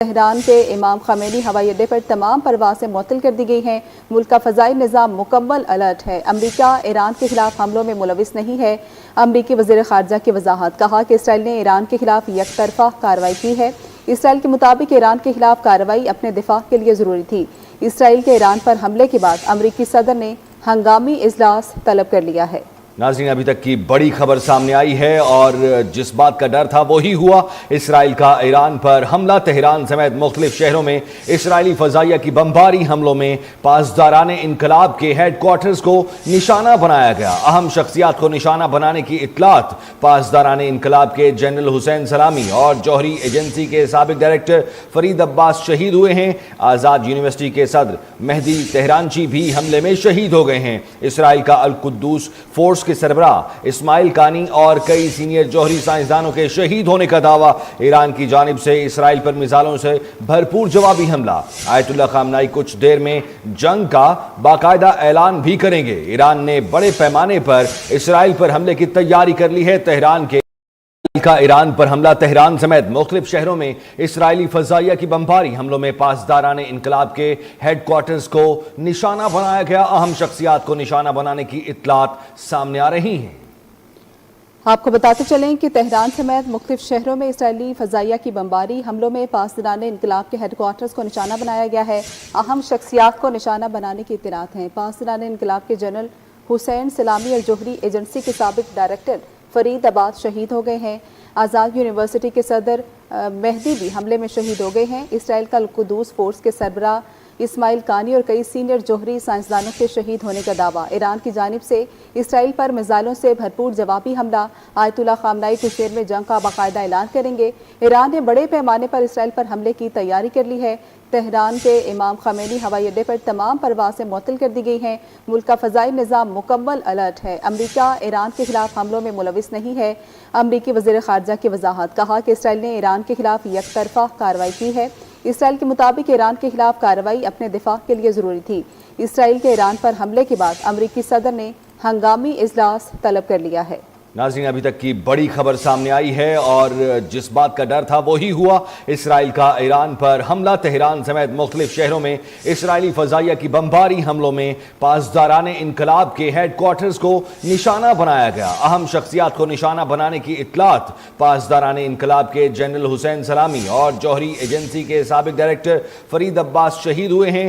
Tehran کے امام Khomeini ہوائی اڈے پر تمام پروازیں معطل کر دی گئی ہیں۔ ملک کا فضائی نظام مکمل الرٹ ہے۔ امریکہ ایران کے خلاف حملوں میں ملوث نہیں ہے۔ امریکی وزیر خارجہ کی وضاحت، کہا کہ اسرائیل نے ایران کے خلاف یک طرفہ کارروائی کی ہے۔ اسرائیل کے مطابق ایران کے خلاف کارروائی اپنے دفاع کے لیے ضروری تھی۔ اسرائیل کے ایران پر حملے کے بعد امریکی صدر نے ہنگامی اجلاس طلب کر لیا ہے۔ ناظرین، ابھی تک کی بڑی خبر سامنے آئی ہے اور جس بات کا ڈر تھا وہی ہوا۔ اسرائیل کا ایران پر حملہ، تہران سمیت مختلف شہروں میں اسرائیلی فضائیہ کی بمباری حملوں میں پاسداران انقلاب کے ہیڈ کوارٹرز کو نشانہ بنایا گیا۔ اہم شخصیات کو نشانہ بنانے کی اطلاعات پاسداران انقلاب کے جنرل حسین سلامی اور جوہری ایجنسی کے سابق ڈائریکٹر فرید عباس شہید ہوئے ہیں۔ آزاد یونیورسٹی کے صدر مہدی تہرانچی بھی حملے میں شہید ہو گئے ہیں۔ اسرائیل کا القدس فورس کے سربراہ اسماعیل کانی اور کئی سینئر جوہری سائنسدانوں کے شہید ہونے کا دعویٰ۔ ایران کی جانب سے اسرائیل پر میزائلوں سے بھرپور جوابی حملہ۔ آیت اللہ خامنائی کچھ دیر میں جنگ کا باقاعدہ اعلان بھی کریں گے۔ ایران نے بڑے پیمانے پر اسرائیل پر حملے کی تیاری کر لی ہے۔ ایران پر حملہ، تہران سمیت مختلف شہروں میں اسرائیلی فضائیہ کی بمباری حملوں میں پاسداران انقلاب کے ہیڈ کوارٹرز کو نشانہ بنایا گیا۔ اہم شخصیات کو نشانہ بنانے کی اطلاعات سامنے آ رہی ہیں۔ آپ کو بتاتے چلیں کہ تہران سمیت مختلف شہروں میں اسرائیلی فضائیہ کی بمباری حملوں میں پاسداران انقلاب کے ہیڈ کوارٹرز کو نشانہ بنایا گیا ہے۔ اہم شخصیات کو نشانہ بنانے کی اطلاعات ہیں۔ پاسداران انقلاب کے جنرل حسین سلامی اور جوہری ایجنسی کے سابق ڈائریکٹر فرید عباس شہید ہو گئے ہیں۔ آزاد یونیورسٹی کے صدر مہدی بھی حملے میں شہید ہو گئے ہیں۔ اسرائیل کا القدس فورس کے سربراہ اسماعیل کانی اور کئی سینئر جوہری سائنسدانوں کے شہید ہونے کا دعویٰ۔ ایران کی جانب سے اسرائیل پر میزائلوں سے بھرپور جوابی حملہ۔ آیت اللہ خامنائی کچھ دیر میں جنگ کا باقاعدہ اعلان کریں گے۔ ایران نے بڑے پیمانے پر اسرائیل پر حملے کی تیاری کر لی ہے۔ تہران کے امام خمینی ہوائی اڈے پر تمام پروازیں معطل کر دی گئی ہیں۔ ملک کا فضائی نظام مکمل الرٹ ہے۔ امریکہ ایران کے خلاف حملوں میں ملوث نہیں ہے۔ امریکی وزیر خارجہ کی وضاحت، کہا کہ اسرائیل نے ایران کے خلاف یک طرفہ کارروائی کی ہے۔ اسرائیل کے مطابق ایران کے خلاف کارروائی اپنے دفاع کے لیے ضروری تھی۔ اسرائیل کے ایران پر حملے کے بعد امریکی صدر نے ہنگامی اجلاس طلب کر لیا ہے۔ ناظرین، ابھی تک کی بڑی خبر سامنے آئی ہے اور جس بات کا ڈر تھا وہی ہوا۔ اسرائیل کا ایران پر حملہ، تہران سمیت مختلف شہروں میں اسرائیلی فضائیہ کی بمباری حملوں میں پاسداران انقلاب کے ہیڈ کوارٹرز کو نشانہ بنایا گیا۔ اہم شخصیات کو نشانہ بنانے کی اطلاعات پاسداران انقلاب کے جنرل حسین سلامی اور جوہری ایجنسی کے سابق ڈائریکٹر فرید عباس شہید ہوئے ہیں۔